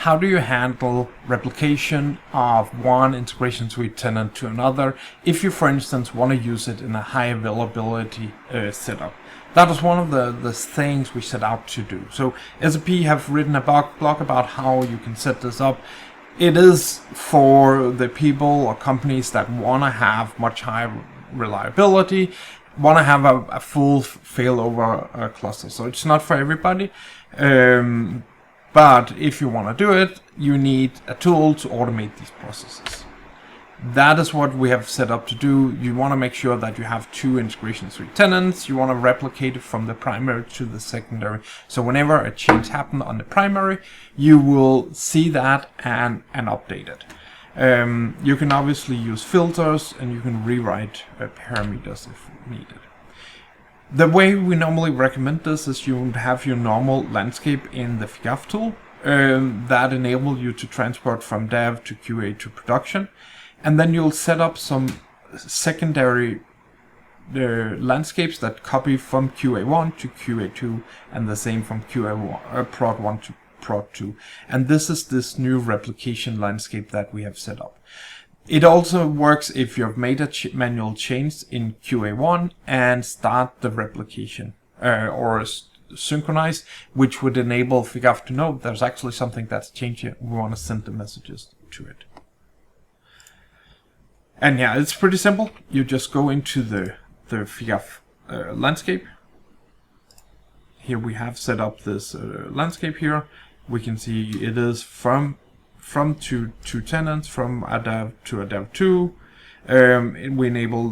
how do you handle replication of one integration suite tenant to another if you, for instance, want to use it in a high availability setup. That was one of the things we set out to do. So SAP have written a blog about how you can set this up. It is for the people or companies that want to have much higher reliability, want to have a full failover cluster. So it's not for everybody. But if you want to do it, you need a tool to automate these processes. That is what we have set up to do. You want to make sure that you have two integration suite tenants. You want to replicate it from the primary to the secondary. So whenever a change happens on the primary, you will see that and update it. You can obviously use filters and you can rewrite parameters if needed. The way we normally recommend this is you would have your normal landscape in the Figaf tool that enable you to transport from dev to QA to production. And then you'll set up some secondary landscapes that copy from QA1 to QA2 and the same from prod1 to prod2. And this is this new replication landscape that we have set up. It also works if you have made a manual change in QA1 and start the replication or synchronize, which would enable Figaf to know there's actually something that's changed here. We want to send the messages to it. And yeah, it's pretty simple. You just go into the Figaf landscape. Here we have set up this landscape here. We can see it is from two tenants, from a dev to a dev 2. We enable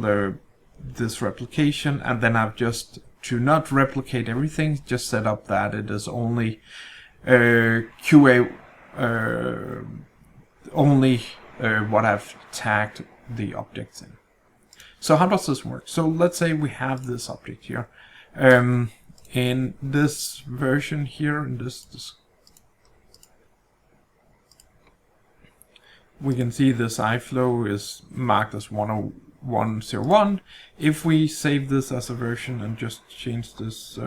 this replication, and then I've just, to not replicate everything, just set up that it is only QA, only what I've tagged the objects in. So how does this work? So let's say we have this object here. In this version here, in this we can see this iFlow is marked as 10101. If we save this as a version and just change this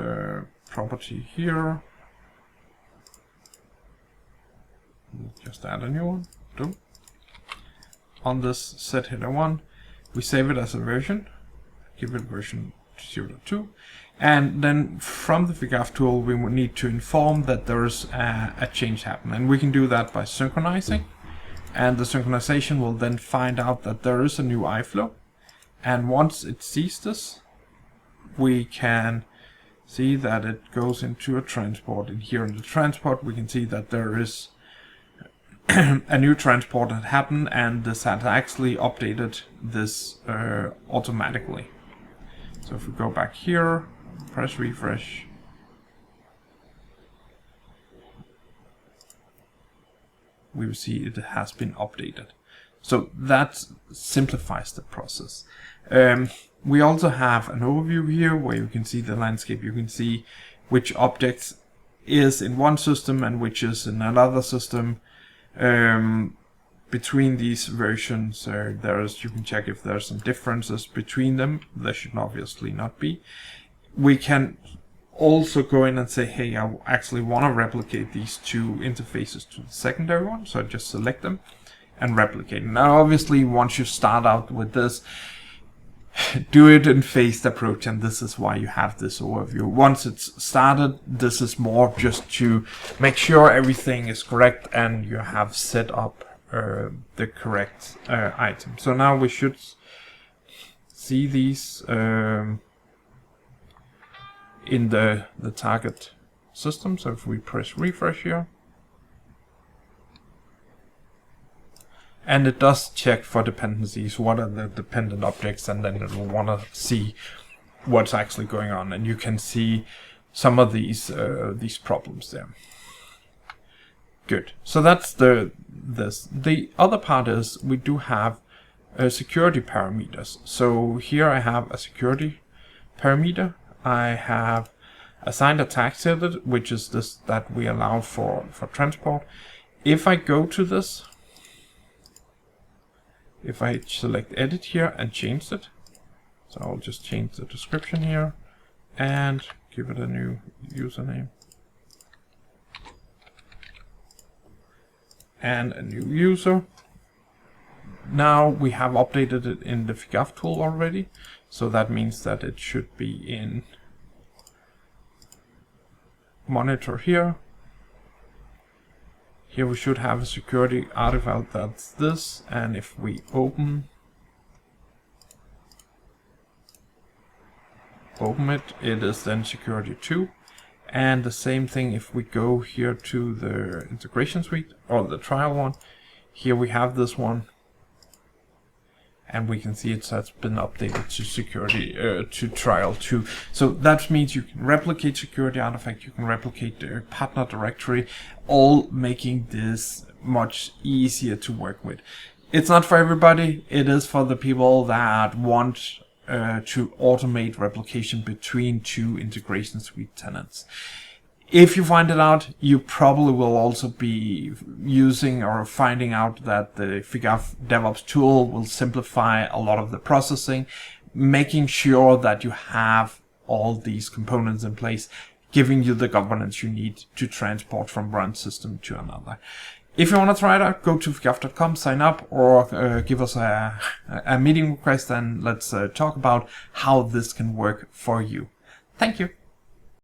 property here, just add a new one. On this set header 1, we save it as a version, give it version 0.2, and then from the Figaf tool we would need to inform that there is a change happen, and we can do that by synchronizing, and the synchronization will then find out that there is a new iFlow, and once it sees this, we can see that it goes into a transport, and here in the transport we can see that there is a new transport had happened, and this had actually updated this automatically. So if we go back here, press refresh, we will see it has been updated. So that simplifies the process. We also have an overview here where you can see the landscape. You can see which objects is in one system and which is in another system. Between these versions, you can check if there's some differences between them. There should obviously not be. We can also go in and say, hey, I actually want to replicate these two interfaces to the secondary one, so I just select them and replicate. Now obviously once you start out with this, do it in phased approach, and this is why you have this overview. Once it's started, this is more just to make sure everything is correct and you have set up the correct item. So now we should see these in the target system. So if we press refresh here, and it does check for dependencies, what are the dependent objects, and then it will want to see what's actually going on, and you can see some of these problems there. Good. So that's this. The other part is we do have security parameters. So here I have a security parameter. I have assigned a tag to it, which is this that we allow for transport. If I go to this, if I select edit here and change it, so I'll just change the description here and give it a new username. and a new user. Now we have updated it in the Figaf tool already, so that means that it should be in monitor here. Here we should have a security artifact that's this, and if we open it, it is then security 2. And the same thing if we go here to the integration suite, or the trial one. Here we have this one, and we can see it has been updated to security to trial 2. So that means you can replicate security artifact, you can replicate the partner directory, all making this much easier to work with. It's not for everybody. It is for the people that want to automate replication between 2 integration suite tenants. If you find it out, you probably will also be using or finding out that the Figaf DevOps tool will simplify a lot of the processing, making sure that you have all these components in place, giving you the governance you need to transport from one system to another. If you want to try it out, go to figaf.com, sign up, or give us a meeting request, and let's talk about how this can work for you. Thank you.